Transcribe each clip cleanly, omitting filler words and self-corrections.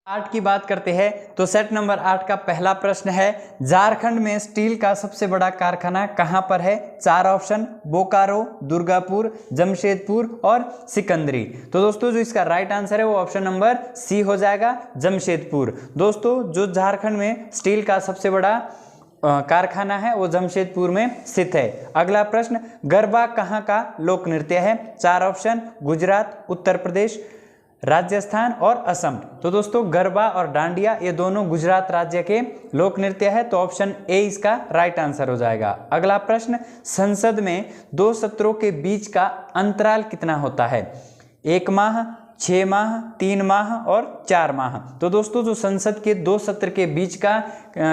8 की बात करते हैं तो सेट नंबर 8 का पहला प्रश्न है, झारखंड में स्टील का सबसे बड़ा कारखाना कहां पर है? 4 ऑप्शन, बोकारो, दुर्गापुर, जमशेदपुर और सिकंदरी। तो दोस्तों जो इसका राइट आंसर है वो ऑप्शन नंबर सी हो जाएगा, जमशेदपुर। दोस्तों जो झारखंड में स्टील का सबसे बड़ा कारखाना है वो जमशेदपुर में स्थित है। अगला प्रश्न, गरबा कहाँ का लोक नृत्य है? 4 ऑप्शन, गुजरात, उत्तर प्रदेश, राजस्थान और असम। तो दोस्तों गरबा और डांडिया ये दोनों गुजरात राज्य के लोक नृत्य है, तो ऑप्शन ए इसका राइट आंसर हो जाएगा। अगला प्रश्न, संसद में 2 सत्रों के बीच का अंतराल कितना होता है? 1 माह, 6 माह, 3 माह और 4 माह। तो दोस्तों जो संसद के 2 सत्र के बीच का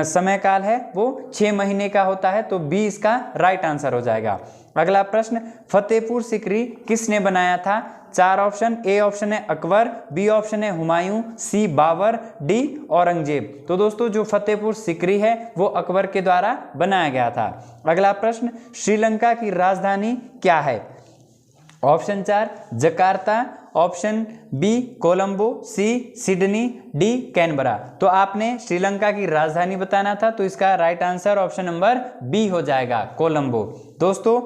समय काल है वो 6 महीने का होता है, तो बी इसका राइट आंसर हो जाएगा। अगला प्रश्न, फतेहपुर सीकरी किसने बनाया था? 4 ऑप्शन, ए ऑप्शन है अकबर, बी ऑप्शन है हुमायूं, सी बाबर, डी औरंगजेब। तो दोस्तों जो फतेहपुर सीकरी है वो अकबर के द्वारा बनाया गया था। अगला प्रश्न, श्रीलंका की राजधानी क्या है? Option 4 Jakarta, option B Colombo, सी सिडनी, डी कैनबरा। तो आपने श्रीलंका की राजधानी बताना था, तो इसका right answer option number B हो जाएगा, कोलंबो। दोस्तों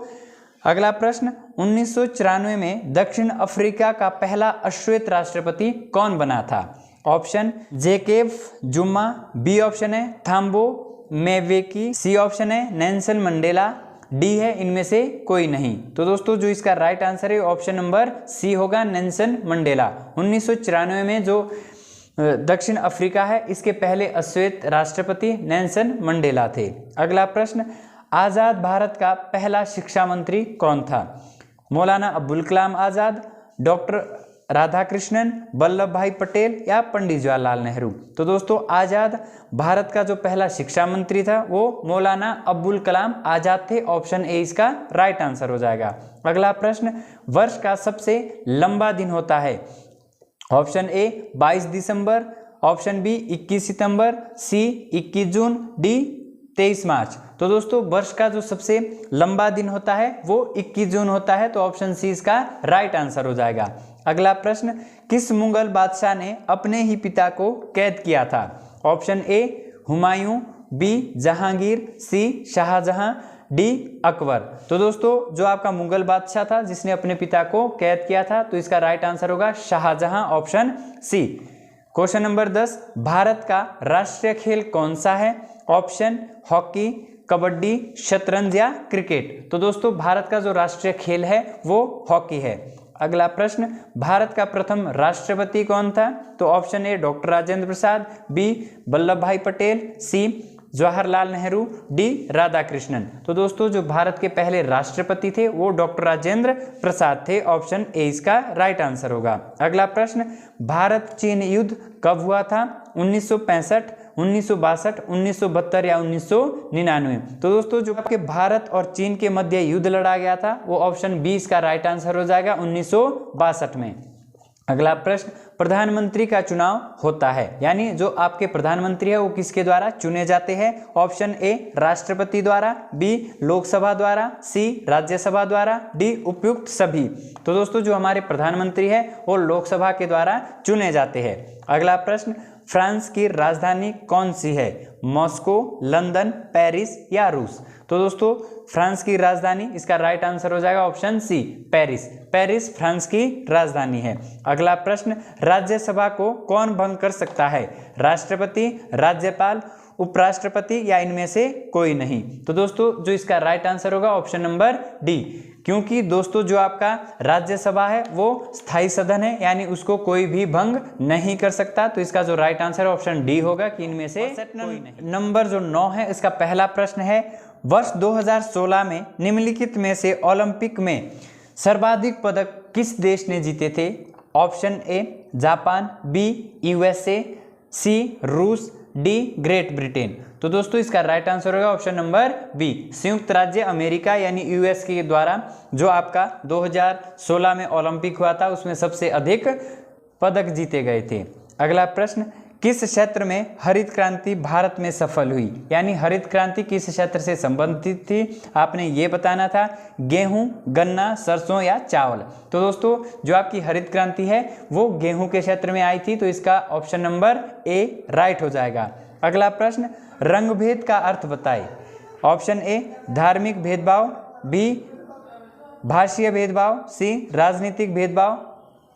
अगला प्रश्न, 1994 में दक्षिण अफ्रीका का पहला अश्वेत राष्ट्रपति कौन बना था? ऑप्शन जेकेब जुम्मा, बी ऑप्शन है थाम्बो मेवेकी, सी ऑप्शन है नेल्सन मंडेला, डी है इनमें से कोई नहीं। तो दोस्तों जो इसका राइट आंसर है ऑप्शन नंबर सी होगा, नेल्सन मंडेला। 1994 में जो दक्षिण अफ्रीका है इसके पहले अश्वेत राष्ट्रपति नेल्सन मंडेला थे। अगला प्रश्न, आजाद भारत का पहला शिक्षा मंत्री कौन था? मौलाना अबुल कलाम आजाद, डॉक्टर राधाकृष्णन, वल्लभ भाई पटेल या पंडित जवाहरलाल नेहरू। तो दोस्तों आजाद भारत का जो पहला शिक्षा मंत्री था वो मौलाना अबुल कलाम आजाद थे, ऑप्शन ए इसका राइट आंसर हो जाएगा। अगला प्रश्न, वर्ष का सबसे लंबा दिन होता है? ऑप्शन ए 22 दिसंबर, ऑप्शन बी 21 सितंबर, सी 21 जून, डी 23 मार्च। तो दोस्तों वर्ष का जो सबसे लंबा दिन होता है वो 21 जून होता है, तो ऑप्शन सी इसका राइट आंसर हो जाएगा। अगला प्रश्न, किस मुगल बादशाह ने अपने ही पिता को कैद किया था? Option A Humayun, B Jahangir, C Shahjahan, D Akbar. तो दोस्तों जो आपका मुगल बादशाह था जिसने अपने पिता को कैद किया था, तो इसका राइट आंसर होगा Shahjahan, option C. Question number 10, Bharat का राष्ट्रीय खेल कौन सा है? ऑप्शन हॉकी, कबड्डी, शतरंज या क्रिकेट। तो दोस्तों भारत का जो राष्ट्रीय खेल है वो हॉकी है। अगला प्रश्न, भारत का प्रथम राष्ट्रपति कौन था? तो option A doctor Rajendra Prasad, B Vallabh Bhai Patel, C Jawaharlal Nehru, D Radhakrishnan. तो दोस्तों जो भारत के पहले राष्ट्रपति थे वो डॉक्टर राजेंद्र प्रसाद थे, ऑप्शन ए इसका राइट आंसर होगा। अगला प्रश्न, भारत चीन युद्ध कब हुआ था? 1965, 1962, 1972 या 1999। तो दोस्तों जो आपके भारत और चीन के मध्य युद्ध लड़ा गया था वो ऑप्शन बी इसका राइट आंसर हो जाएगा, 1962 में। अगला प्रश्न, प्रधानमंत्री का चुनाव होता है, यानी जो आपके प्रधानमंत्री है वो किसके द्वारा चुने जाते हैं? ऑप्शन ए राष्ट्रपति द्वारा, बी लोकसभा द्वारा, सी राज्यसभा द्वारा, डी उपयुक्त सभी। तो दोस्तों जो हमारे प्रधानमंत्री है वो लोकसभा के द्वारा चुने जाते हैं। अगला प्रश्न, फ्रांस की राजधानी कौन सी है? मॉस्को, लंदन, पेरिस या रूस। तो दोस्तों फ्रांस की राजधानी इसका राइट आंसर हो जाएगा option C, Paris. Paris France की राजधानी है। अगला प्रश्न, राज्यसभा को कौन भंग कर सकता है? राष्ट्रपति, राज्यपाल, उपराष्ट्रपति या इनमें से कोई नहीं। तो दोस्तों जो इसका राइट आंसर होगा ऑप्शन नंबर डी, क्योंकि दोस्तों जो आपका राज्यसभा है वो स्थायी सदन है, यानी उसको कोई भी भंग नहीं कर सकता। तो इसका जो राइट आंसर ऑप्शन डी होगा कि इनमें से कोई नहीं। नंबर जो 9 है इसका पहला प्रश्न है, वर्ष 2016 में निम्नलिखित में से ओलंपिक में सर्वाधिक पदक किस देश ने जीते थे? Option A Japan, B USA, सी रूस, डी ग्रेट ब्रिटेन। तो दोस्तों इसका राइट आंसर होगा ऑप्शन नंबर बी, संयुक्त राज्य अमेरिका यानी यूएस के द्वारा जो आपका 2016 में ओलंपिक हुआ था उसमें सबसे अधिक पदक जीते गए थे। अगला प्रश्न, किस क्षेत्र में हरित क्रांति भारत में सफल हुई, यानी हरित क्रांति किस क्षेत्र से संबंधित थी, आपने ये बताना था। गेहूं, गन्ना, सरसों या चावल। तो दोस्तों जो आपकी हरित क्रांति है वो गेहूं के क्षेत्र में आई थी, तो इसका ऑप्शन नंबर ए राइट हो जाएगा। अगला प्रश्न, रंगभेद का अर्थ बताएं। ऑप्शन ए धार्मिक भेदभाव, बी भाषीय भेदभाव, सी राजनीतिक भेदभाव,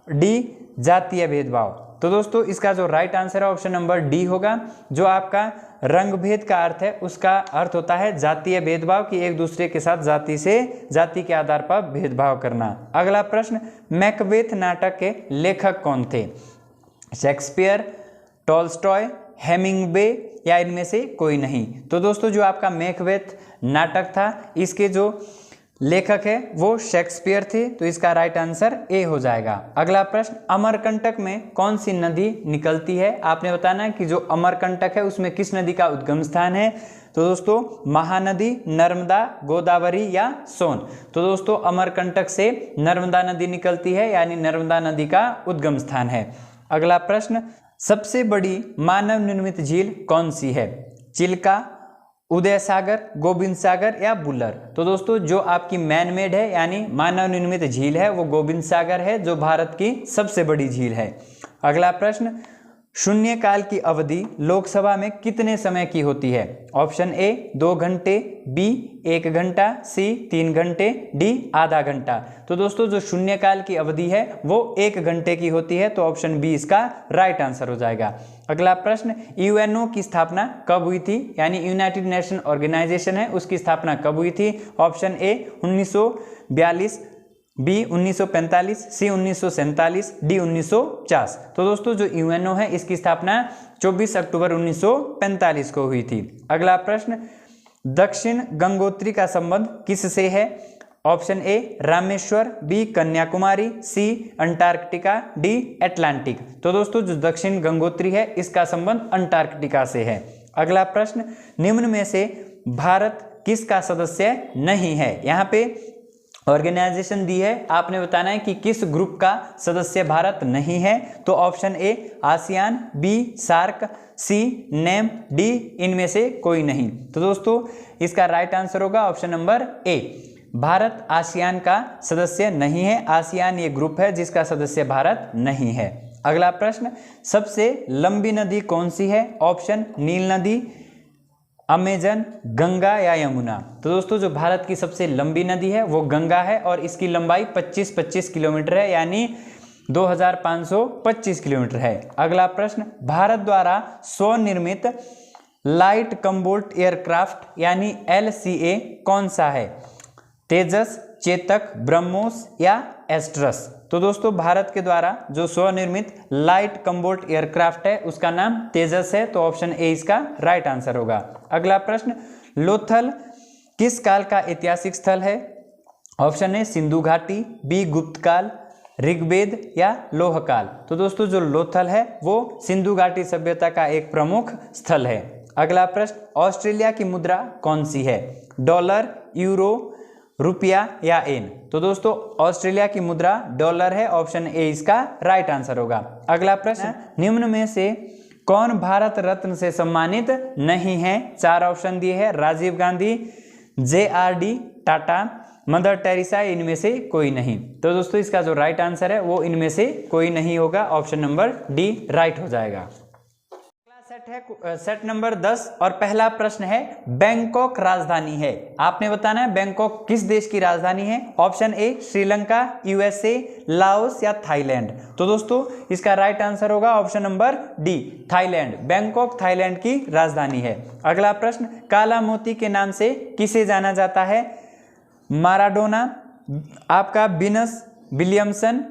डी जातीय भेदभाव। तो दोस्तों इसका जो राइट आंसर है ऑप्शन नंबर डी होगा। जो आपका रंगभेद का अर्थ है उसका अर्थ होता है जातीय भेदभाव, कि एक दूसरे के साथ जाति के आधार पर भेदभाव करना। अगला प्रश्न, मैकबेथ नाटक के लेखक कौन थे? शेक्सपियर, टॉलस्टॉय, हेमिंग्वे या इनमें से कोई नहीं। तो दोस्तों जो आपका मैकबेथ नाटक था इसके जो लेखक है वो शेक्सपियर थे, तो इसका राइट आंसर ए हो जाएगा। अगला प्रश्न, अमरकंटक में कौन सी नदी निकलती है? आपने बताना है कि जो अमरकंटक है उसमें किस नदी का उद्गम स्थान है। तो दोस्तों महानदी, नर्मदा, गोदावरी या सोन। तो दोस्तों अमरकंटक से नर्मदा नदी निकलती है, यानी नर्मदा नदी का उद्गम स्थान है। अगला प्रश्न, सबसे बड़ी मानव निर्मित झील कौन सी है? चिल्का, उदय सागर, गोविंद सागर या बुल्लर। तो दोस्तों जो आपकी मैन मेड है यानी मानव निर्मित झील है वो गोविंद सागर है, जो भारत की सबसे बड़ी झील है। अगला प्रश्न, शून्य काल की अवधि लोकसभा में कितने समय की होती है? ऑप्शन ए 2 घंटे, बी 1 घंटा, सी 3 घंटे, डी आधा घंटा। तो दोस्तों जो शून्य काल की अवधि है वो 1 घंटे की होती है, तो ऑप्शन बी इसका राइट आंसर हो जाएगा। अगला प्रश्न, यूएनओ की स्थापना कब हुई थी? यानी यूनाइटेड नेशन ऑर्गेनाइजेशन है उसकी स्थापना कब हुई थी? Option A 1942, B 1945, C 1947, D 1950। तो दोस्तों जो यूएनओ है इसकी स्थापना 24 अक्टूबर 1945 को हुई थी। अगला प्रश्न, दक्षिण गंगोत्री का संबंध किससे है? Option A Rameshwar, B Kanyakumari, C Antarctica, D Atlantic. तो दोस्तों जो दक्षिण गंगोत्री है इसका संबंध अंटार्कटिका से है। अगला प्रश्न, निम्न में से भारत किसका सदस्य नहीं है? यहाँ पे ऑर्गेनाइजेशन दी है, आपने बताना है कि किस ग्रुप का सदस्य भारत नहीं है। तो option A ASEAN, B SAARC, C NAM, D इनमें से कोई नहीं। तो दोस्तों इसका राइट आंसर होगा option number A, Bharat ASEAN का सदस्य नहीं है। आसियान ये ग्रुप है जिसका सदस्य भारत नहीं है। अगला प्रश्न, सबसे लंबी नदी कौन सी है? ऑप्शन नील नदी, अमेजन, गंगा या यमुना। तो दोस्तों जो भारत की सबसे लंबी नदी है वो गंगा है और इसकी लंबाई 25 किलोमीटर है, यानी 2525 किलोमीटर है। अगला प्रश्न, भारत द्वारा स्वनिर्मित लाइट कम्बोट एयरक्राफ्ट यानी LCA कौन सा है? तेजस, चेतक, ब्रह्मोस या एस्ट्रस। तो दोस्तों भारत के द्वारा जो स्वनिर्मित लाइट कम्बोट एयरक्राफ्ट है उसका नाम तेजस है, तो ऑप्शन ए इसका राइट आंसर होगा। अगला प्रश्न, लोथल किस काल का ऐतिहासिक स्थल है? ऑप्शन ए सिंधु घाटी, बी गुप्त काल, ऋग्वेद या लोह काल। तो दोस्तों जो लोथल है वो सिंधु घाटी सभ्यता का एक प्रमुख स्थल है। अगला प्रश्न, ऑस्ट्रेलिया की मुद्रा कौन सी है? डॉलर, यूरो, रुपया या एन। तो दोस्तों ऑस्ट्रेलिया की मुद्रा डॉलर है, ऑप्शन ए इसका राइट आंसर होगा। अगला प्रश्न, निम्न में से कौन भारत रत्न से सम्मानित नहीं है? 4 ऑप्शन दिए हैं, Rajiv Gandhi, JRD Tata, mother Teresa, इनमें से कोई नहीं। तो दोस्तों इसका जो राइट आंसर है वो इनमें से कोई नहीं होगा, ऑप्शन नंबर डी राइट हो जाएगा। सेट नंबर 10 और पहला प्रश्न है, बैंकॉक राजधानी है। आपने बताना है बैंकॉक किस देश की राजधानी है? ऑप्शन ए श्रीलंका, USA, लाओस या थाईलैंड। तो दोस्तों इसका राइट आंसर होगा option number D Thailand. Bangkok Thailand की राजधानी है। अगला प्रश्न, काला मोती के नाम से किसे जाना जाता है? माराडोना, आपका विनस विलियमसन,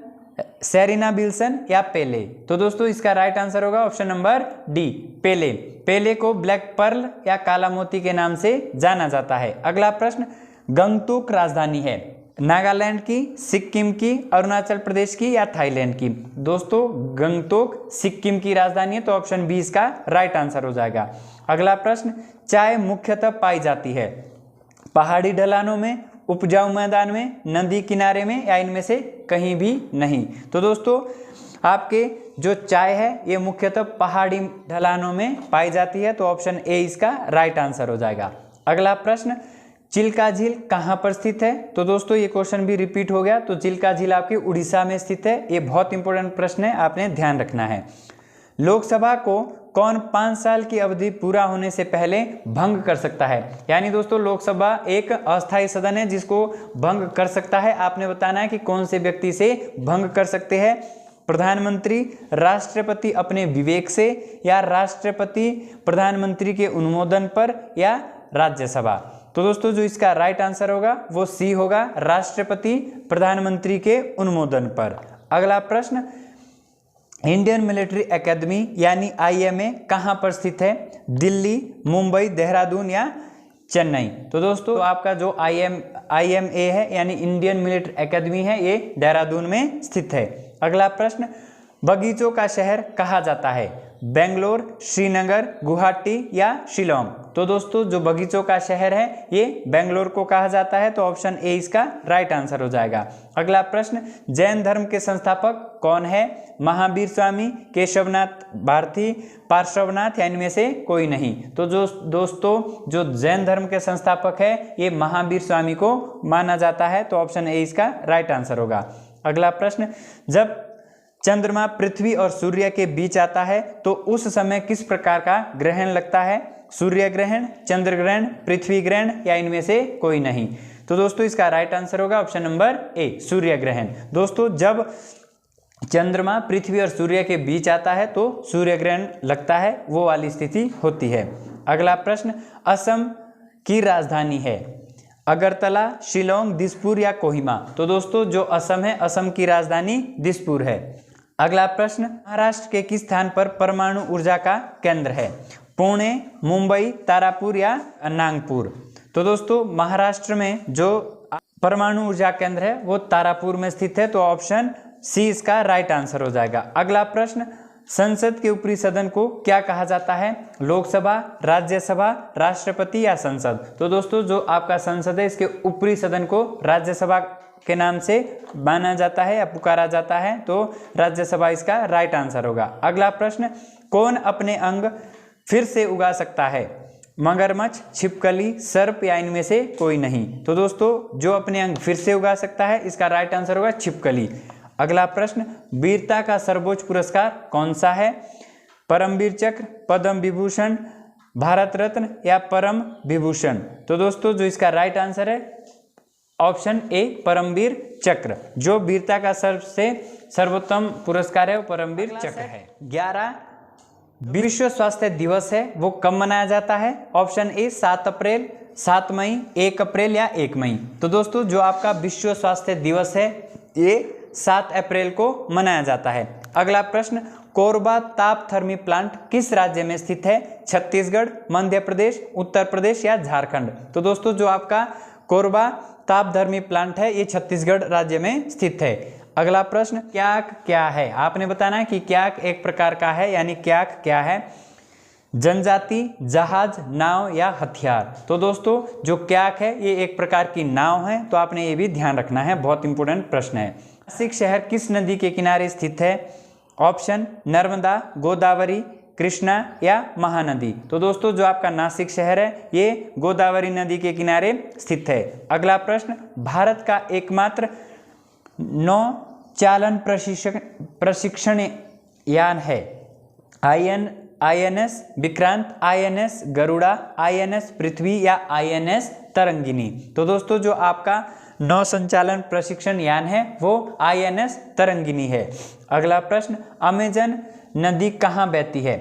सेरेना विल्सन या पेले। तो दोस्तों इसका राइट आंसर होगा ऑप्शन नंबर डी पेले। पेले को ब्लैक पर्ल या काला मोती के नाम से जाना जाता है। अगला प्रश्न, गंगटोक राजधानी है नागालैंड की, सिक्किम की, अरुणाचल प्रदेश की या थाईलैंड की? दोस्तों गंगटोक सिक्किम की राजधानी है, तो ऑप्शन बी इसका राइट आंसर हो जाएगा। अगला प्रश्न, चाय मुख्यतः पाई जाती है पहाड़ी ढलानों में, उपजाऊ मैदान में, नदी किनारे में या इनमें से कहीं भी नहीं? तो दोस्तों आपके जो चाय है ये मुख्यतः पहाड़ी ढलानों में पाई जाती है, तो ऑप्शन ए इसका राइट आंसर हो जाएगा। अगला प्रश्न, चिल्का झील कहाँ पर स्थित है? तो दोस्तों ये क्वेश्चन भी रिपीट हो गया। तो चिल्का झील आपकी उड़ीसा में स्थित है। ये बहुत इंपॉर्टेंट प्रश्न है, आपने ध्यान रखना है। लोकसभा को कौन 5 साल की अवधि पूरा होने से पहले भंग कर सकता है? यानी दोस्तों लोकसभा एक अस्थायी सदन है जिसको भंग कर सकता है। आपने बताना है कि कौन से व्यक्ति से भंग कर सकते हैं। प्रधानमंत्री, राष्ट्रपति अपने विवेक से, या राष्ट्रपति प्रधानमंत्री के अनुमोदन पर, या राज्यसभा। तो दोस्तों जो इसका राइट आंसर होगा वो सी होगा, राष्ट्रपति प्रधानमंत्री के अनुमोदन पर। अगला प्रश्न, इंडियन मिलिट्री एकेडमी यानी IMA कहाँ पर स्थित है? दिल्ली, मुंबई, देहरादून या चेन्नई? तो दोस्तों आपका जो IMA है यानी इंडियन मिलिट्री एकेडमी है, ये देहरादून में स्थित है। अगला प्रश्न, बगीचों का शहर कहा जाता है? बेंगलोर, श्रीनगर, गुवाहाटी या शिलोंग? तो दोस्तों जो बगीचों का शहर है ये बेंगलोर को कहा जाता है, तो ऑप्शन ए इसका राइट आंसर हो जाएगा। अगला प्रश्न, जैन धर्म के संस्थापक कौन है? महावीर स्वामी, केशवनाथ भारती, पार्श्वनाथ या इनमें से कोई नहीं? तो जो दोस्तों जो जैन धर्म के संस्थापक है ये महावीर स्वामी को माना जाता है, तो ऑप्शन ए इसका राइट आंसर होगा। अगला प्रश्न, जब चंद्रमा पृथ्वी और सूर्य के बीच आता है तो उस समय किस प्रकार का ग्रहण लगता है? सूर्य ग्रहण, चंद्र ग्रहण, पृथ्वी ग्रहण या इनमें से कोई नहीं? तो दोस्तों इसका राइट आंसर होगा ऑप्शन नंबर ए, सूर्य ग्रहण। दोस्तों जब चंद्रमा पृथ्वी और सूर्य के बीच आता है तो सूर्य ग्रहण लगता है, वो वाली स्थिति होती है। अगला प्रश्न, असम की राजधानी है? अगरतला, शिलोंग, दिसपुर या कोहिमा? तो दोस्तों जो असम है, असम की राजधानी दिसपुर है। अगला प्रश्न, महाराष्ट्र के किस स्थान पर परमाणु ऊर्जा का केंद्र है? पुणे, मुंबई, तारापुर या नागपुर? तो दोस्तों महाराष्ट्र में जो परमाणु ऊर्जा केंद्र है वो तारापुर में स्थित है, तो ऑप्शन सी इसका राइट आंसर हो जाएगा। अगला प्रश्न, संसद के ऊपरी सदन को क्या कहा जाता है? लोकसभा, राज्यसभा, राष्ट्रपति या संसद? तो दोस्तों जो आपका संसद है इसके ऊपरी सदन को राज्यसभा के नाम से माना जाता है या पुकारा जाता है, तो राज्यसभा इसका राइट आंसर होगा। अगला प्रश्न, कौन अपने अंग फिर से उगा सकता है? मगरमच्छ, छिपकली, सर्प या इनमें से कोई नहीं? तो दोस्तों जो अपने अंग फिर से उगा सकता है इसका राइट आंसर होगा छिपकली। अगला प्रश्न, वीरता का सर्वोच्च पुरस्कार कौन सा है? परमवीर चक्र, पद्म विभूषण, भारत रत्न या परम विभूषण? तो दोस्तों जो इसका राइट आंसर है ऑप्शन ए, परमवीर चक्र। जो वीरता का सबसे सर्वोत्तम पुरस्कार है वो परमवीर चक्र है। 11 विश्व स्वास्थ्य दिवस है वो कब मनाया जाता है? ऑप्शन ए 7 अप्रैल, 7 मई, 1 अप्रैल या 1 मई? तो दोस्तों जो आपका विश्व स्वास्थ्य दिवस है ये 7 अप्रैल को मनाया जाता है। अगला प्रश्न, कोरबा ताप थर्मी प्लांट किस राज्य में स्थित है? छत्तीसगढ़, मध्य प्रदेश, उत्तर प्रदेश या झारखंड? तो दोस्तों जो आपका कोरबा ताप धर्मी प्लांट है ये छत्तीसगढ़ राज्य में स्थित है। अगला प्रश्न, क्याक क्या है? आपने बताना है कि क्याक एक प्रकार का है, यानी क्याक क्या है? जनजाति, जहाज, नाव या हथियार? तो दोस्तों जो क्याक है ये एक प्रकार की नाव है, तो आपने ये भी ध्यान रखना है, बहुत इंपॉर्टेंट प्रश्न है। नासिक शहर किस नदी के किनारे स्थित है? ऑप्शन नर्मदा, गोदावरी, कृष्णा या महानदी? तो दोस्तों जो आपका नासिक शहर है ये गोदावरी नदी के किनारे स्थित है। अगला प्रश्न, भारत का एकमात्र नौ चालन प्रशिक्षण यान है? INS Vikrant, INS Garuda, INS पृथ्वी या INS तरंगिनी? तो दोस्तों जो आपका नौ संचालन प्रशिक्षण यान है वो INS तरंगिनी है। अगला प्रश्न, अमेजन नदी कहाँ बहती है?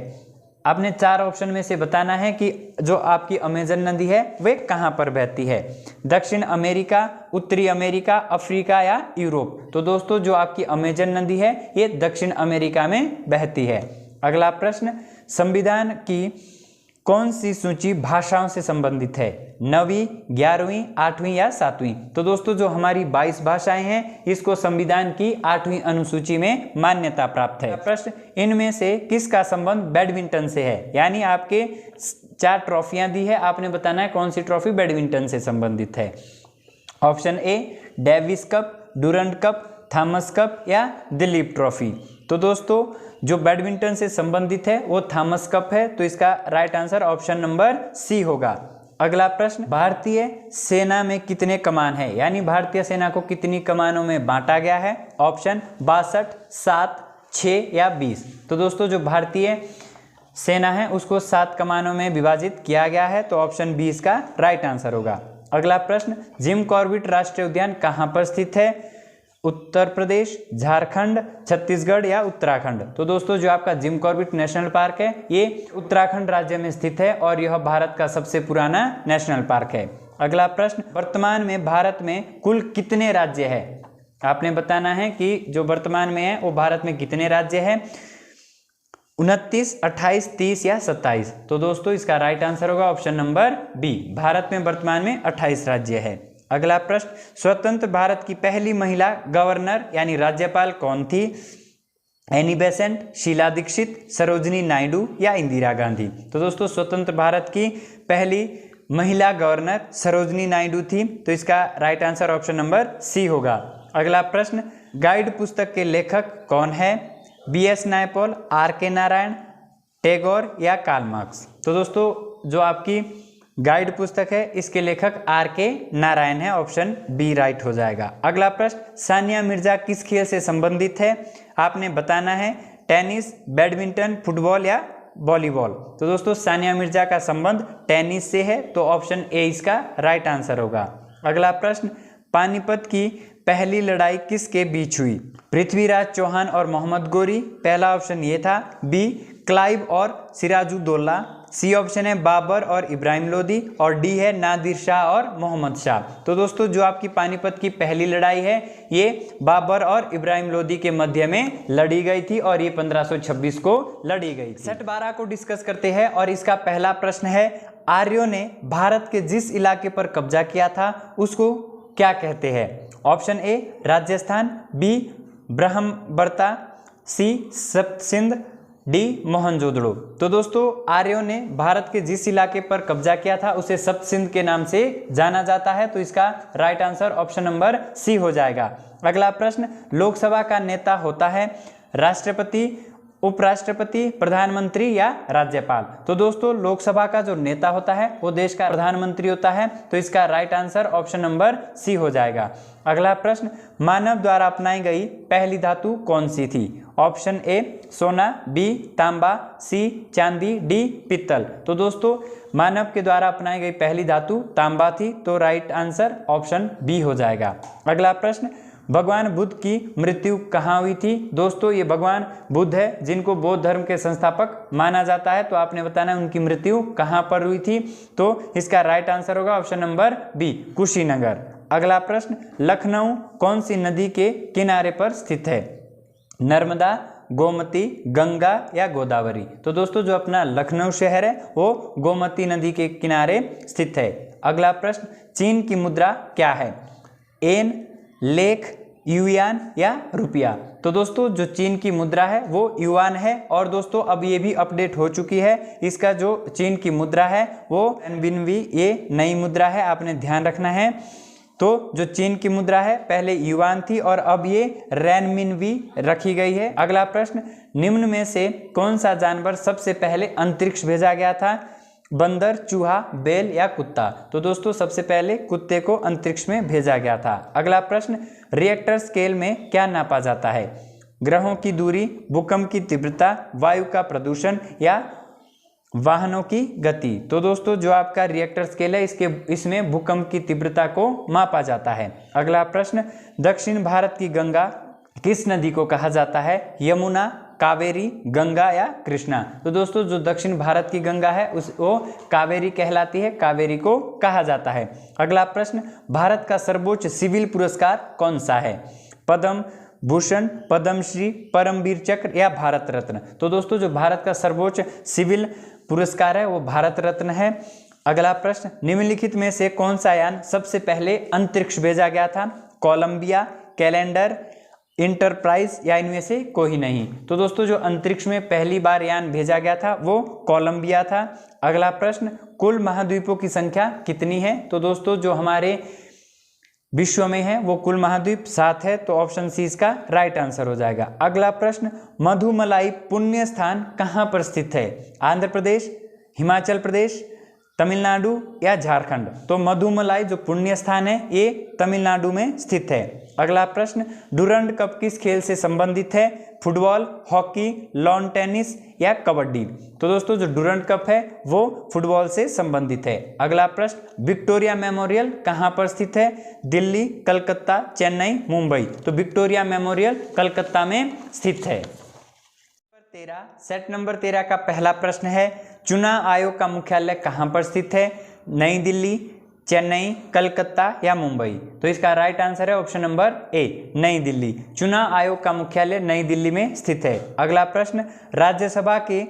आपने 4 ऑप्शन में से बताना है कि जो आपकी अमेजन नदी है वे कहाँ पर बहती है? दक्षिण अमेरिका, उत्तरी अमेरिका, अफ्रीका या यूरोप? तो दोस्तों जो आपकी अमेजन नदी है ये दक्षिण अमेरिका में बहती है। अगला प्रश्न, संविधान की कौन सी सूची भाषाओं से संबंधित है? 9वीं, 11वीं, 8वीं या 7वीं? तो दोस्तों जो हमारी 22 भाषाएं हैं इसको संविधान की 8वीं अनुसूची में मान्यता प्राप्त है। प्रश्न, इनमें से किसका संबंध बैडमिंटन से है? यानी आपके 4 ट्रॉफियां दी है, आपने बताना है कौन सी ट्रॉफी बैडमिंटन से संबंधित है। ऑप्शन ए Davis cup, Durand cup, Thomas cup या दिलीप ट्रॉफी? तो दोस्तों जो बैडमिंटन से संबंधित है वो थॉमस कप है, तो इसका right answer option number C होगा। अगला प्रश्न, भारतीय सेना में कितने कमान है, यानी भारतीय सेना को कितनी कमानों में बांटा गया है? ऑप्शन 62, 7, 6 या 20। तो दोस्तों जो भारतीय सेना है उसको 7 कमानों में विभाजित किया गया है, तो ऑप्शन 20 का राइट आंसर होगा। अगला प्रश्न, जिम कॉर्बेट राष्ट्रीय उद्यान कहाँ पर स्थित है? उत्तर प्रदेश, झारखंड, छत्तीसगढ़ या उत्तराखंड? तो दोस्तों जो आपका जिम कॉर्बेट नेशनल पार्क है ये उत्तराखंड राज्य में स्थित है और यह भारत का सबसे पुराना नेशनल पार्क है। अगला प्रश्न, वर्तमान में भारत में कुल कितने राज्य है? आपने बताना है कि जो वर्तमान में है वो भारत में कितने राज्य है, 29, 28, 30 या 27? तो दोस्तों इसका राइट आंसर होगा ऑप्शन नंबर बी, भारत में वर्तमान में 28 राज्य है। अगला प्रश्न, स्वतंत्र भारत की पहली महिला गवर्नर यानी राज्यपाल कौन थी? एनी बेसेंट, शीला दीक्षित, सरोजिनी नायडू या इंदिरा गांधी? तो दोस्तों स्वतंत्र भारत की पहली महिला गवर्नर सरोजिनी नायडू थी, तो इसका right answer option number C होगा। अगला प्रश्न, गाइड पुस्तक के लेखक कौन है? बी.एस. नायपॉल, आर.के. नारायण, टैगोर या कार्ल मार्क्स? तो दोस्तों जो आपकी गाइड पुस्तक है इसके लेखक आर.के. नारायण है, ऑप्शन बी राइट हो जाएगा। अगला प्रश्न, सानिया मिर्जा किस खेल से संबंधित है? आपने बताना है टेनिस, बैडमिंटन, फुटबॉल या वॉलीबॉल? तो दोस्तों सानिया मिर्जा का संबंध टेनिस से है, तो ऑप्शन ए इसका राइट आंसर होगा। अगला प्रश्न, पानीपत की पहली लड़ाई किसके बीच हुई? पृथ्वीराज चौहान और मोहम्मद गोरी, पहला ऑप्शन ये था। बी, क्लाइव और सिराजुद्दौला, सी ऑप्शन है बाबर और इब्राहिम लोदी, और डी है नादिर शाह और मोहम्मद शाह। तो दोस्तों जो आपकी पानीपत की पहली लड़ाई है ये बाबर और इब्राहिम लोदी के मध्य में लड़ी गई थी और ये 1526 को लड़ी गई थी। सेट 12 को डिस्कस करते हैं और इसका पहला प्रश्न है, आर्यों ने भारत के जिस इलाके पर कब्जा किया था उसको क्या कहते हैं? ऑप्शन ए राजस्थान, बी ब्रह्मबर्ता, सी सप्त सिंध, डी मोहनजोदड़ो? तो दोस्तों आर्यों ने भारत के जिस इलाके पर कब्जा किया था उसे सप्त सिंध के नाम से जाना जाता है, तो इसका right answer option number C हो जाएगा। अगला प्रश्न, लोकसभा का नेता होता है राष्ट्रपति, उपराष्ट्रपति, प्रधानमंत्री या राज्यपाल? तो दोस्तों लोकसभा का जो नेता होता है वो देश का प्रधानमंत्री होता है, तो इसका right answer option number C हो जाएगा। अगला प्रश्न, मानव द्वारा अपनाई गई पहली धातु कौन सी थी? ऑप्शन ए सोना, बी तांबा, सी चांदी, डी पित्तल? तो दोस्तों मानव के द्वारा अपनाई गई पहली धातु तांबा थी, तो राइट आंसर ऑप्शन बी हो जाएगा। अगला प्रश्न, भगवान बुद्ध की मृत्यु कहाँ हुई थी? दोस्तों ये भगवान बुद्ध है जिनको बौद्ध धर्म के संस्थापक माना जाता है, तो आपने बताना है उनकी मृत्यु कहाँ पर हुई थी, तो इसका राइट आंसर होगा ऑप्शन नंबर बी कुशीनगर। अगला प्रश्न, लखनऊ कौन सी नदी के किनारे पर स्थित है? नर्मदा, गोमती, गंगा या गोदावरी? तो दोस्तों जो अपना लखनऊ शहर है वो गोमती नदी के किनारे स्थित है। अगला प्रश्न, चीन की मुद्रा क्या है? एन, लेख, युआन या रुपया? तो दोस्तों जो चीन की मुद्रा है वो युआन है, और दोस्तों अब ये भी अपडेट हो चुकी है, इसका जो चीन की मुद्रा है वो रेनमिनबी, ये नई मुद्रा है, आपने ध्यान रखना है। तो जो चीन की मुद्रा है पहले युआन थी और अब ये रेनमिनबी रखी गई है। अगला प्रश्न, निम्न में से कौन सा जानवर सबसे पहले अंतरिक्ष भेजा गया था? बंदर, चूहा, बैल या कुत्ता? तो दोस्तों सबसे पहले कुत्ते को अंतरिक्ष में भेजा गया था। अगला प्रश्न, रिएक्टर स्केल में क्या नापा जाता है? ग्रहों की दूरी, भूकंप की तीव्रता, वायु का प्रदूषण या वाहनों की गति? तो दोस्तों जो आपका रिएक्टर स्केल है इसमें भूकंप की तीव्रता को मापा जाता है। अगला प्रश्न, दक्षिण भारत की गंगा किस नदी को कहा जाता है? यमुना, कावेरी, गंगा या कृष्णा? तो दोस्तों जो दक्षिण भारत की गंगा है वो कावेरी कहलाती है, कावेरी को कहा जाता है। अगला प्रश्न, भारत का सर्वोच्च सिविल पुरस्कार कौन सा है? पद्म भूषण, पद्मश्री, परमवीर चक्र या भारत रत्न? तो दोस्तों जो भारत का सर्वोच्च सिविल पुरस्कार है वो भारत रत्न है। अगला प्रश्न, निम्नलिखित में से कौन सा यान सबसे पहले अंतरिक्ष भेजा गया था? कोलंबिया, कैलेंडर, इंटरप्राइज या इनमें से कोई नहीं? तो दोस्तों जो अंतरिक्ष में पहली बार यान भेजा गया था वो कोलंबिया था। अगला प्रश्न, कुल महाद्वीपों की संख्या कितनी है? तो दोस्तों जो हमारे विश्व में है वो कुल महाद्वीप 7 है, तो ऑप्शन सी इसका राइट आंसर हो जाएगा। अगला प्रश्न, मधुमलाई पुण्य स्थान कहाँ पर स्थित है? आंध्र प्रदेश, हिमाचल प्रदेश, तमिलनाडु या झारखंड? तो मधुमलाई जो पुण्य स्थान है ये तमिलनाडु में स्थित है। अगला प्रश्न, डुरंड कप किस खेल से संबंधित है? फुटबॉल, हॉकी, लॉन टेनिस या कबड्डी? तो दोस्तों जो डुरंड कप है वो फुटबॉल से संबंधित है। अगला प्रश्न, विक्टोरिया मेमोरियल कहाँ पर स्थित है? दिल्ली, कलकत्ता, चेन्नई, मुंबई? तो विक्टोरिया मेमोरियल कलकत्ता में स्थित है। सेट नंबर 13 का पहला प्रश्न है, चुनाव आयोग का मुख्यालय कहाँ पर स्थित है? नई दिल्ली, चेन्नई, कलकत्ता या मुंबई? तो इसका राइट आंसर है ऑप्शन नंबर ए, नई दिल्ली। चुनाव आयोग का मुख्यालय नई दिल्ली में स्थित है। अगला प्रश्न, राज्यसभा के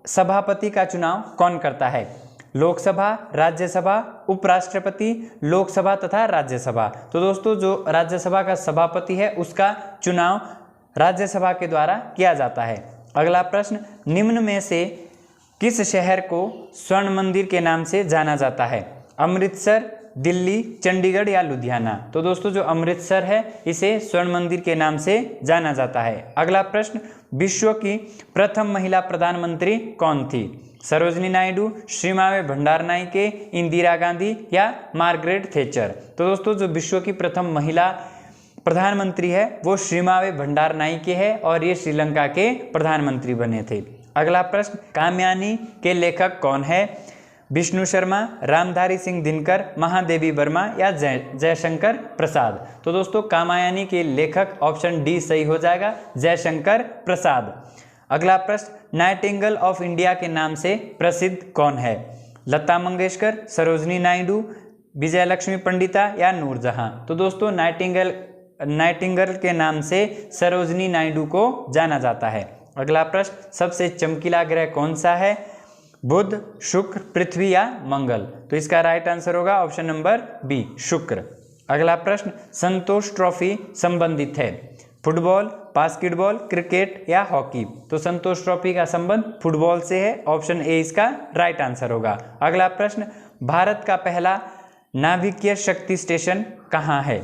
सभापति का चुनाव कौन करता है? लोकसभा, राज्यसभा, उपराष्ट्रपति, लोकसभा तथा राज्यसभा? तो दोस्तों जो राज्यसभा का सभापति है उसका चुनाव राज्यसभा के द्वारा किया जाता है। अगला प्रश्न, निम्न में से किस शहर को स्वर्ण मंदिर के नाम से जाना जाता है? अमृतसर, दिल्ली, चंडीगढ़ या लुधियाना? तो दोस्तों जो अमृतसर है इसे स्वर्ण मंदिर के नाम से जाना जाता है। अगला प्रश्न, विश्व की प्रथम महिला प्रधानमंत्री कौन थी? सरोजनी नायडू, श्रीमावे भंडारनायके, इंदिरा गांधी या मार्गरेट थैचर? तो दोस्तों जो विश्व की प्रथम महिला प्रधानमंत्री है वो श्रीमावे भंडारनायके है और ये श्रीलंका के प्रधानमंत्री बने थे। अगला प्रश्न, कामयानी के लेखक कौन है? विष्णु शर्मा, रामधारी सिंह दिनकर, महादेवी वर्मा या जयशंकर प्रसाद? तो दोस्तों कामयानी के लेखक ऑप्शन डी सही हो जाएगा, जयशंकर प्रसाद। अगला प्रश्न, नाइटिंगेल ऑफ इंडिया के नाम से प्रसिद्ध कौन है? लता मंगेशकर, सरोजनी नायडू, विजयलक्ष्मी पंडिता या नूरजहां? तो दोस्तों नाइटिंगेल के नाम से सरोजनी नायडू को जाना जाता है। अगला प्रश्न, सबसे चमकीला ग्रह कौन सा है? बुध, शुक्र, पृथ्वी या मंगल? तो इसका राइट आंसर होगा ऑप्शन नंबर बी, शुक्र। अगला प्रश्न, संतोष ट्रॉफी संबंधित है फुटबॉल, बास्केटबॉल, क्रिकेट या हॉकी? तो संतोष ट्रॉफी का संबंध फुटबॉल से है, ऑप्शन ए इसका राइट आंसर होगा। अगला प्रश्न, भारत का पहला नाभिकीय शक्ति स्टेशन कहाँ है?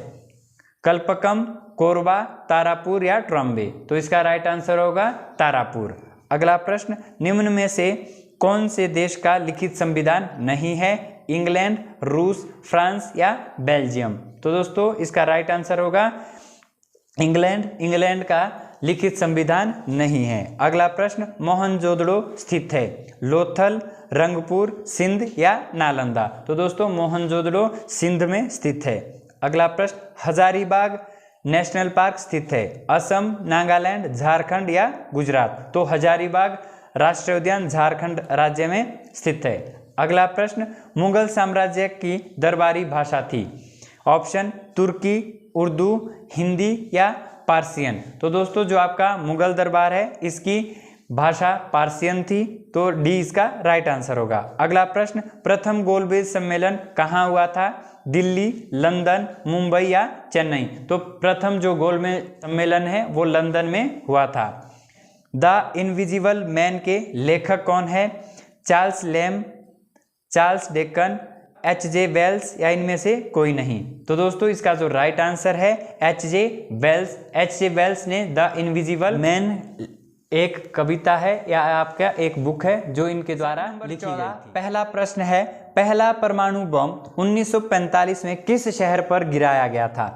कल्पकम, कोरबा, तारापुर या ट्रॉम्बे? तो इसका राइट आंसर होगा तारापुर। अगला प्रश्न, निम्न में से कौन से देश का लिखित संविधान नहीं है? इंग्लैंड, रूस, फ्रांस या बेल्जियम? तो दोस्तों इसका राइट आंसर होगा इंग्लैंड का लिखित संविधान नहीं है। अगला प्रश्न, मोहनजोदड़ो स्थित है लोथल, रंगपुर, सिंध या नालंदा? तो दोस्तों मोहनजोदड़ो सिंध में स्थित है। अगला प्रश्न, हजारीबाग नेशनल पार्क स्थित है असम, नागालैंड, झारखंड या गुजरात? तो हजारीबाग राष्ट्रीय उद्यान झारखंड राज्य में स्थित है। अगला प्रश्न, मुगल साम्राज्य की दरबारी भाषा थी? ऑप्शन तुर्की, उर्दू, हिंदी या पार्सियन? तो दोस्तों जो आपका मुगल दरबार है इसकी भाषा पार्सियन थी, तो डी इसका राइट आंसर होगा। अगला प्रश्न, प्रथम गोलमेज सम्मेलन कहाँ हुआ था? दिल्ली, लंदन, मुंबई या चेन्नई? तो प्रथम जो गोलमेज सम्मेलन है वो लंदन में हुआ था। द इनविजिबल मैन के लेखक कौन है? Charles Lamb, Charles Dickens, H G. Wells या इनमें से कोई नहीं? तो दोस्तों इसका जो राइट आंसर है एच.जे. वेल्स। एच.जे. वेल्स ने द इनविजिबल मैन एक कविता है या आपका एक बुक है जो इनके द्वारा लिखी गई थी। पहला प्रश्न है, पहला परमाणु बम 1945 में किस शहर पर गिराया गया था?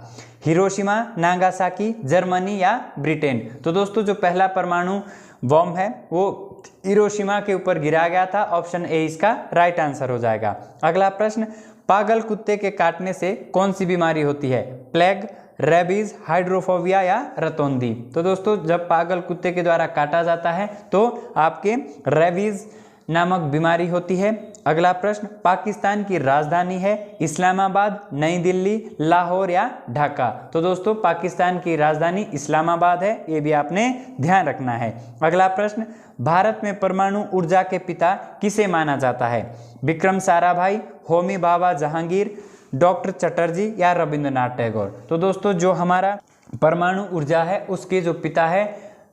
हिरोशिमा, नागासाकी, जर्मनी या ब्रिटेन? तो दोस्तों जो पहला परमाणु बम है वो हिरोशिमा के ऊपर गिराया गया था, ऑप्शन ए इसका राइट आंसर हो जाएगा। अगला प्रश्न, पागल कुत्ते के काटने से कौन सी बीमारी होती है? प्लेग, रेबीज, हाइड्रोफोबिया या रतौंधी? तो दोस्तों जब पागल कुत्ते के द्वारा काटा जाता है तो आपके रेबीज नामक बीमारी होती है। अगला प्रश्न, पाकिस्तान की राजधानी है इस्लामाबाद, नई दिल्ली, लाहौर या ढाका? तो दोस्तों पाकिस्तान की राजधानी इस्लामाबाद है, ये भी आपने ध्यान रखना है। अगला प्रश्न, भारत में परमाणु ऊर्जा के पिता किसे माना जाता है? विक्रम साराभाई, होमी भाभा जहांगीर, डॉक्टर चटर्जी या रविंद्रनाथ टैगोर? तो दोस्तों जो हमारा परमाणु ऊर्जा है उसके जो पिता है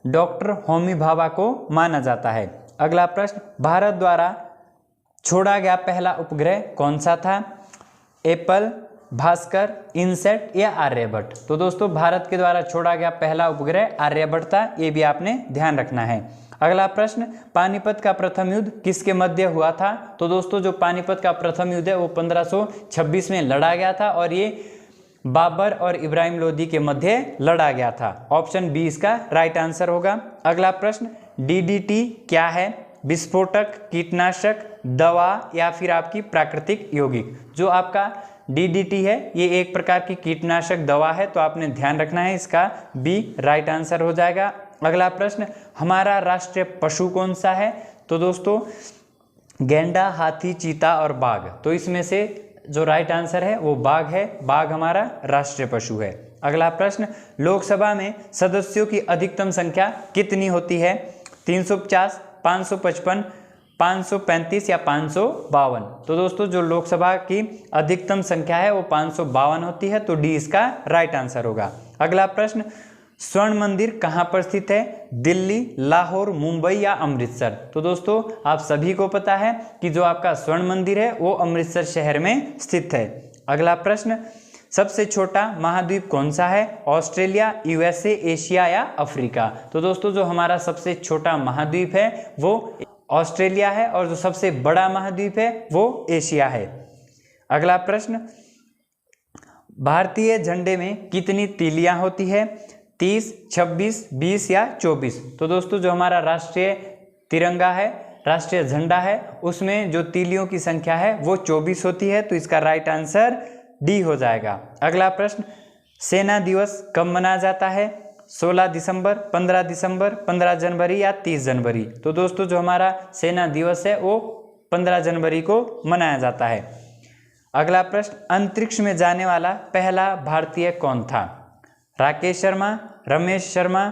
डॉक्टर होमी भाभा को माना जाता है। अगला प्रश्न, भारत द्वारा छोड़ा गया पहला उपग्रह कौन सा था? एप्पल, भास्कर, इनसेट या आर्यभट्ट। तो दोस्तों भारत के द्वारा छोड़ा गया पहला उपग्रह आर्यभट्ट था, ये भी आपने ध्यान रखना है। अगला प्रश्न, पानीपत का प्रथम युद्ध किसके मध्य हुआ था? तो दोस्तों जो पानीपत का प्रथम युद्ध है वो 1526 में लड़ा गया था और ये बाबर और इब्राहिम लोदी के मध्य लड़ा गया था। ऑप्शन बी इसका राइट आंसर होगा। अगला प्रश्न, डीडीटी क्या है? विस्फोटक, कीटनाशक, दवा या फिर आपकी प्राकृतिक यौगिक? जो आपका डीडीटी है ये एक प्रकार की कीटनाशक दवा है, तो आपने ध्यान रखना है, इसका बी राइट आंसर हो जाएगा। अगला प्रश्न, हमारा राष्ट्रीय पशु कौन सा है? तो दोस्तों गैंडा, हाथी, चीता और बाघ। तो इसमें से जो राइट आंसर है वो बाघ है, बाघ हमारा राष्ट्रीय पशु है। अगला प्रश्न, लोकसभा में सदस्यों की अधिकतम संख्या कितनी होती है? 350, 555, 535 या 552? तो दोस्तों जो लोकसभा की अधिकतम संख्या है वो 552 होती है, तो डी इसका राइट आंसर होगा। अगला प्रश्न, स्वर्ण मंदिर कहाँ पर स्थित है? दिल्ली, लाहौर, मुंबई या अमृतसर? तो दोस्तों आप सभी को पता है कि जो आपका स्वर्ण मंदिर है वो अमृतसर शहर में स्थित है। अगला प्रश्न, सबसे छोटा महाद्वीप कौन सा है? ऑस्ट्रेलिया, यूएसए, एशिया या अफ्रीका? तो दोस्तों जो हमारा सबसे छोटा महाद्वीप है वो ऑस्ट्रेलिया है और जो सबसे बड़ा महाद्वीप है वो एशिया है। अगला प्रश्न, भारतीय झंडे में कितनी तीलियां होती है? 30, 26, 20 या 24? तो दोस्तों जो हमारा राष्ट्रीय तिरंगा है, राष्ट्रीय झंडा है, उसमें जो तीलियों की संख्या है वो 24 होती है, तो इसका राइट आंसर डी हो जाएगा। अगला प्रश्न, सेना दिवस कब मनाया जाता है? 16 दिसंबर, 15 दिसंबर, 15 जनवरी या 30 जनवरी? तो दोस्तों जो हमारा सेना दिवस है वो 15 जनवरी को मनाया जाता है। अगला प्रश्न, अंतरिक्ष में जाने वाला पहला भारतीय कौन था? राकेश शर्मा, रमेश शर्मा,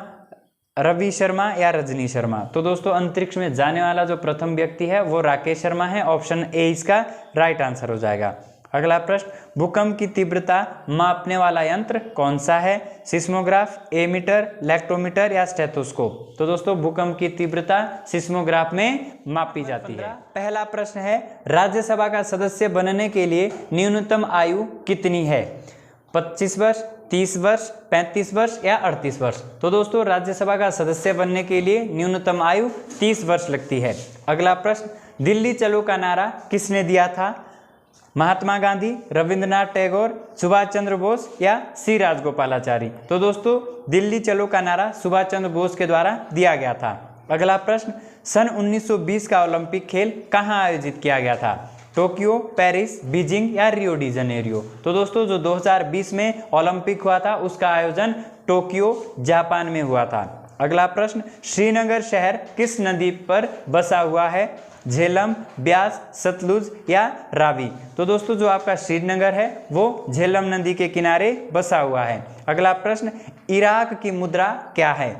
रवि शर्मा या रजनी शर्मा? तो दोस्तों अंतरिक्ष में जाने वाला जो प्रथम व्यक्ति है वो राकेश शर्मा है, ऑप्शन ए इसका राइट आंसर हो जाएगा। अगला प्रश्न, भूकंप की तीव्रता मापने वाला यंत्र कौन सा है? सिस्मोग्राफ, एमीटर, लैक्टोमीटर या स्टेथोस्कोप? तो दोस्तों भूकंप की तीव्रता सिस्मोग्राफ में मापी जाती है। पहला प्रश्न है, राज्यसभा का सदस्य बनने के लिए न्यूनतम आयु कितनी है? 25 वर्ष, 30 वर्ष, 35 वर्ष या 38 वर्ष? तो दोस्तों राज्यसभा का सदस्य बनने के लिए न्यूनतम आयु 30 वर्ष लगती है। अगला प्रश्न, दिल्ली चलो का नारा किसने दिया था? महात्मा गांधी, रविंद्रनाथ टैगोर, सुभाष चंद्र बोस या सी राजगोपालाचारी? तो दोस्तों दिल्ली चलो का नारा सुभाष चंद्र बोस के द्वारा दिया गया था। अगला प्रश्न, सन 1920 का ओलंपिक खेल कहाँ आयोजित किया गया था? टोक्यो, पेरिस, बीजिंग या रियो डी जनेरियो? तो दोस्तों जो 2020 में ओलंपिक हुआ था उसका आयोजन टोक्यो, जापान में हुआ था। अगला प्रश्न, श्रीनगर शहर किस नदी पर बसा हुआ है? झेलम, ब्यास, सतलुज या रावी? तो दोस्तों जो आपका श्रीनगर है वो झेलम नदी के किनारे बसा हुआ है। अगला प्रश्न, इराक की मुद्रा क्या है?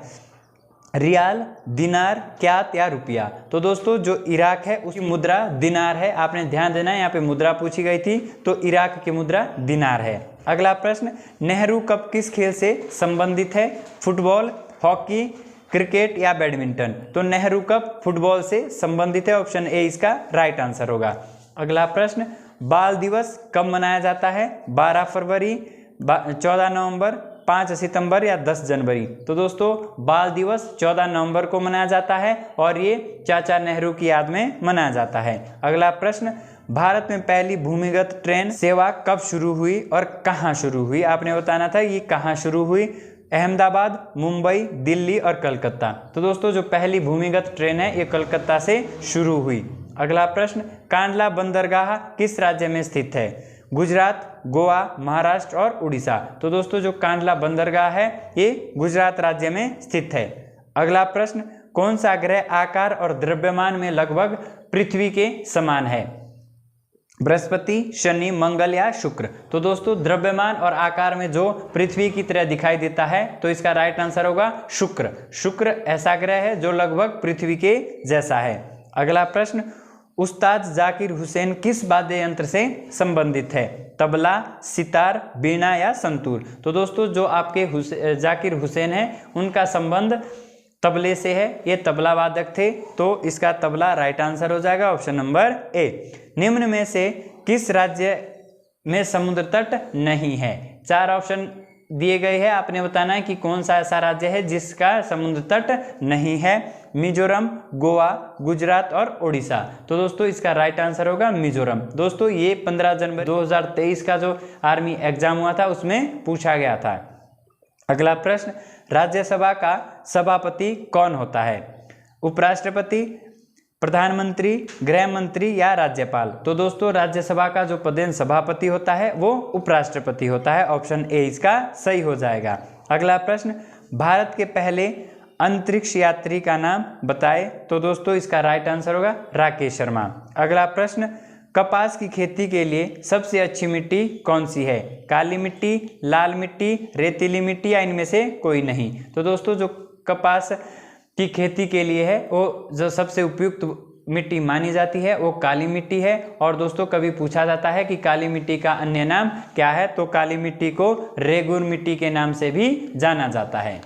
रियाल, दिनार, क्यात या रुपया? तो दोस्तों जो इराक है उसकी मुद्रा दिनार है, आपने ध्यान देना है, यहाँ पे मुद्रा पूछी गई थी तो इराक की मुद्रा दिनार है। अगला प्रश्न, नेहरू कप किस खेल से संबंधित है? फुटबॉल, हॉकी, क्रिकेट या बैडमिंटन? तो नेहरू कप फुटबॉल से संबंधित है, ऑप्शन ए इसका राइट आंसर होगा। अगला प्रश्न, बाल दिवस कब मनाया जाता है? 12 फरवरी, 14 नवंबर, 5 सितंबर या 10 जनवरी? तो दोस्तों बाल दिवस 14 नवंबर को मनाया जाता है और ये चाचा नेहरू की याद में मनाया जाता है। अगला प्रश्न, भारत में पहली भूमिगत ट्रेन सेवा कब शुरू हुई और कहाँ शुरू हुई? आपने बताना था ये कहाँ शुरू हुई। अहमदाबाद, मुंबई, दिल्ली और कलकत्ता? तो दोस्तों जो पहली भूमिगत ट्रेन है ये कलकत्ता से शुरू हुई। अगला प्रश्न, कांडला बंदरगाह किस राज्य में स्थित है? गुजरात, गोवा, महाराष्ट्र और उड़ीसा? तो दोस्तों जो कांडला बंदरगाह है ये गुजरात राज्य में स्थित है। अगला प्रश्न, कौन सा ग्रह आकार और द्रव्यमान में लगभग पृथ्वी के समान है? बृहस्पति, शनि, मंगल या शुक्र? तो दोस्तों द्रव्यमान और आकार में जो पृथ्वी की तरह दिखाई देता है तो इसका राइट आंसर होगा शुक्र। शुक्र ऐसा ग्रह है जो लगभग पृथ्वी के जैसा है। अगला प्रश्न, उस्ताद जाकिर हुसैन किस वाद्य यंत्र से संबंधित है? तबला, सितार, बीना या संतूर? तो दोस्तों जो आपके जाकिर हुसैन है उनका संबंध तबले से है, ये तबला वादक थे, तो इसका तबला राइट आंसर हो जाएगा, ऑप्शन नंबर ए। निम्न में से किस राज्य में समुद्र तट नहीं है। 4 ऑप्शन दिए गए हैं, आपने बताना है कि कौन सा ऐसा राज्य है जिसका समुद्र तट नहीं है। मिजोरम, गोवा, गुजरात और उड़ीसा। तो दोस्तों इसका राइट आंसर होगा मिजोरम। दोस्तों ये 15 जनवरी 2023 का जो आर्मी एग्जाम हुआ था उसमें पूछा गया था। अगला प्रश्न, राज्यसभा का सभापति कौन होता है? उपराष्ट्रपति, प्रधानमंत्री, गृह मंत्री या राज्यपाल? तो दोस्तों राज्यसभा का जो पदेन सभापति होता है वो उपराष्ट्रपति होता है। ऑप्शन ए इसका सही हो जाएगा। अगला प्रश्न, भारत के पहले अंतरिक्ष यात्री का नाम बताएं। तो दोस्तों इसका राइट आंसर होगा राकेश शर्मा। अगला प्रश्न, कपास की खेती के लिए सबसे अच्छी मिट्टी कौन सी है? काली मिट्टी, लाल मिट्टी, रेतीली मिट्टी या इनमें से कोई नहीं? तो दोस्तों जो कपास की खेती के लिए है वो जो सबसे उपयुक्त मिट्टी मानी जाती है वो काली मिट्टी है। और दोस्तों कभी पूछा जाता है कि काली मिट्टी का अन्य नाम क्या है, तो काली मिट्टी को रेगुर मिट्टी के नाम से भी जाना जाता है।